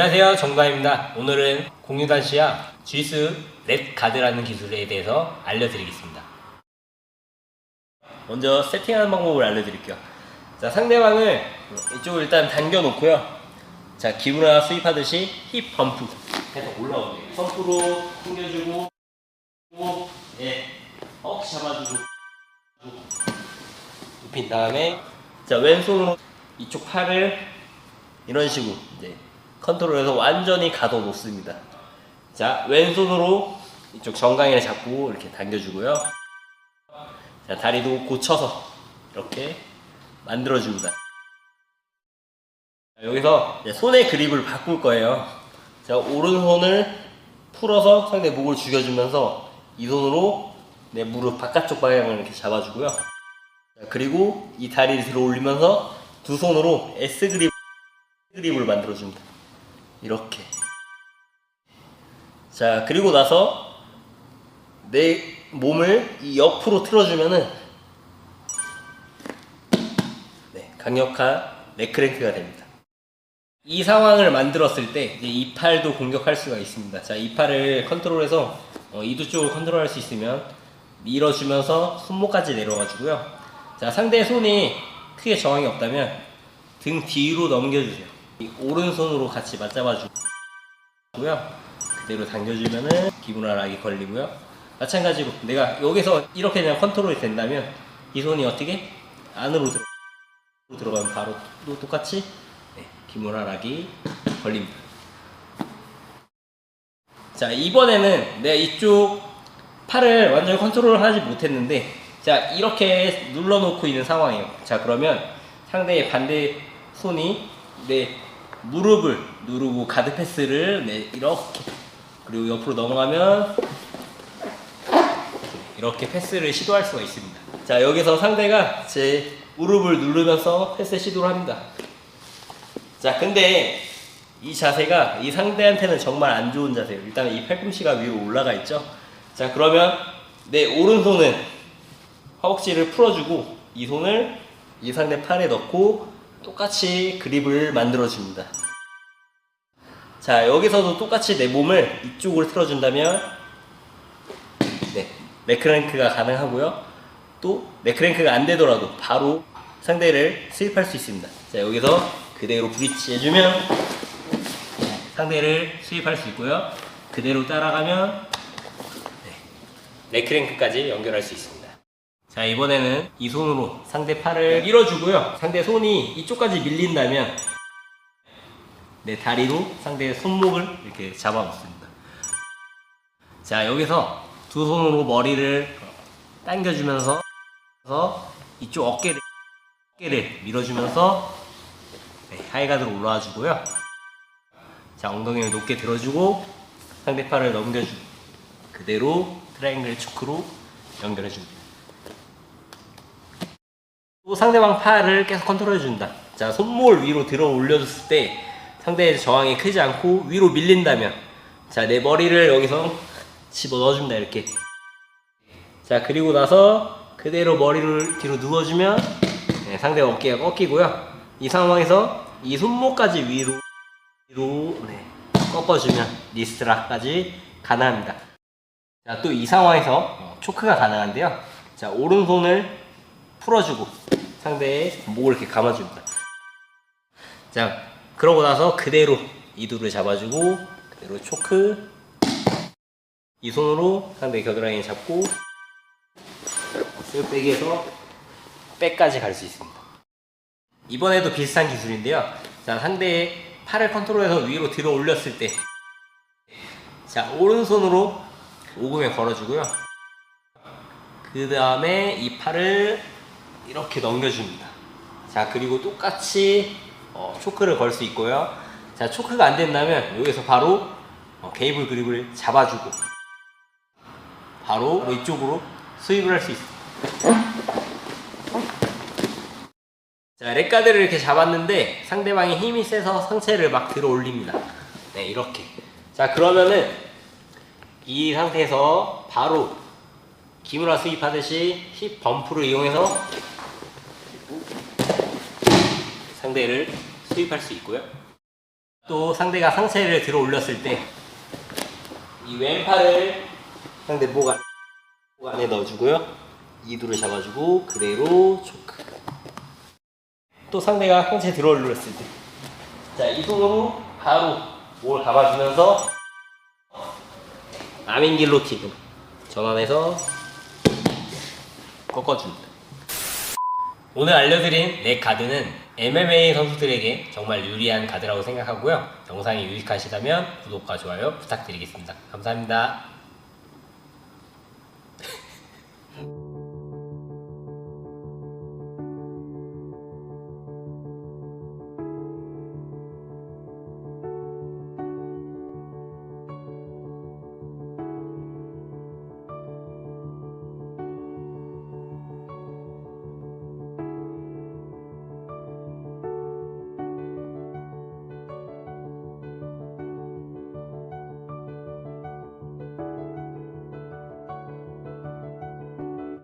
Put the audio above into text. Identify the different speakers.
Speaker 1: 안녕하세요, 정다입니다. 오늘은 공유단 시야 G스 랩 가드라는 기술에 대해서 알려드리겠습니다. 먼저 세팅하는 방법을 알려드릴게요. 자, 상대방을 이쪽으로 일단 당겨 놓고요. 자, 기브라 스윕하듯이 힙 범프 해서 올라오게 펌프로 당겨주고, 허벅지 잡아주고 눕힌 다음에, 자, 왼손으로 이쪽 팔을 이런 식으로 이제 컨트롤해서 완전히 가둬 놓습니다. 자, 왼손으로 이쪽 정강이를 잡고 이렇게 당겨주고요. 자, 다리도 고쳐서 이렇게 만들어줍니다. 자, 여기서 이제 손의 그립을 바꿀 거예요. 자, 오른손을 풀어서 상대 목을 죽여주면서 이 손으로 내 무릎 바깥쪽 방향을 이렇게 잡아주고요. 자, 그리고 이 다리를 들어 올리면서 두 손으로 S 그립을 만들어줍니다. 이렇게. 자, 그리고 나서 내 몸을 이 옆으로 틀어주면은 강력한 넥크랭크가 됩니다. 이 상황을 만들었을 때 이제 이 팔도 공격할 수가 있습니다. 자, 이 팔을 컨트롤해서 이두 쪽을 컨트롤할 수 있으면 밀어주면서 손목까지 내려가지고요. 자, 상대의 손이 크게 저항이 없다면 등 뒤로 넘겨주세요. 이 오른손으로 같이 맞잡아주고요. 그대로 당겨주면은 기브라 락이 걸리고요. 마찬가지로 내가 여기서 이렇게 그냥 컨트롤이 된다면 이 손이 어떻게 안으로 들어가면 바로 또 똑같이 기브라 락이 걸립니다. 자, 이번에는 내가 이쪽 팔을 완전히 컨트롤을 하지 못했는데, 자, 이렇게 눌러놓고 있는 상황이에요. 자, 그러면 상대의 반대 손이 내 무릎을 누르고 가드 패스를 이렇게, 그리고 옆으로 넘어가면 이렇게 패스를 시도할 수가 있습니다. 자, 여기서 상대가 제 무릎을 누르면서 패스 시도를 합니다. 자, 근데 이 자세가 이 상대한테는 정말 안 좋은 자세예요. 일단 이 팔꿈치가 위로 올라가 있죠. 자, 그러면 내 오른손은 허벅지를 풀어주고 이 손을 이 상대 팔에 넣고 똑같이 그립을 만들어줍니다. 자, 여기서도 똑같이 내 몸을 이쪽으로 틀어준다면 넥크랭크가 가능하고요. 또 넥크랭크가 안 되더라도 바로 상대를 스윕할 수 있습니다. 자, 여기서 그대로 브릿지 해주면 상대를 스윕할 수 있고요. 그대로 따라가면 넥크랭크까지 연결할 수 있습니다. 자, 이번에는 이 손으로 상대 팔을 밀어주고요. 상대 손이 이쪽까지 밀린다면 내 다리로 상대의 손목을 이렇게 잡아 놓습니다. 자, 여기서 두 손으로 머리를 당겨주면서 이쪽 어깨를 밀어주면서 하이가드로 올라와 주고요. 자, 엉덩이를 높게 들어주고 상대 팔을 넘겨주고 그대로 트라이앵글 초크로 연결해 줍니다. 또 상대방 팔을 계속 컨트롤 해준다. 자, 손목을 위로 들어 올려줬을 때 상대의 저항이 크지 않고 위로 밀린다면, 자, 내 머리를 여기서 집어 넣어줍니다. 이렇게. 자, 그리고 나서 그대로 머리를 뒤로 누워주면 상대가 어깨가 꺾이고요. 이 상황에서 이 손목까지 위로 꺾어주면 리스트락까지 가능합니다. 자, 또 이 상황에서 초크가 가능한데요. 자, 오른손을 풀어주고 상대의 목을 이렇게 감아줍니다. 자, 그러고 나서 그대로 이두를 잡아주고 그대로 초크, 이 손으로 상대 겨드랑이 잡고 백에서 백까지 갈 수 있습니다. 이번에도 비슷한 기술인데요. 자, 상대의 팔을 컨트롤해서 위로 들어 올렸을 때, 자, 오른손으로 오금에 걸어주고요. 그 다음에 이 팔을 이렇게 넘겨줍니다. 자, 그리고 똑같이 초크를 걸 수 있고요. 자, 초크가 안 된다면 여기서 바로 케이블 그립을 잡아주고 바로 이쪽으로 스윕을 할 수 있습니다. 자, 렉가드를 이렇게 잡았는데 상대방이 힘이 세서 상체를 막 들어 올립니다. 네, 이렇게. 자, 그러면은 이 상태에서 바로 기브라 스윕하듯이 힙 범프를 이용해서 상대를 스윕할 수 있고요. 또 상대가 상체를 들어 올렸을 때 이 왼팔을 상대 목 안에 넣어주고요. 이두를 잡아주고 그대로 초크. 또 상대가 상체 들어 올렸을 때, 자, 이 손으로 바로 목을 감아주면서 아민 길로틴 전환해서 꺾어줍니다. 오늘 알려드린 넥 가드는 MMA 선수들에게 정말 유리한 가드라고 생각하고요. 영상이 유익하시다면 구독과 좋아요 부탁드리겠습니다. 감사합니다.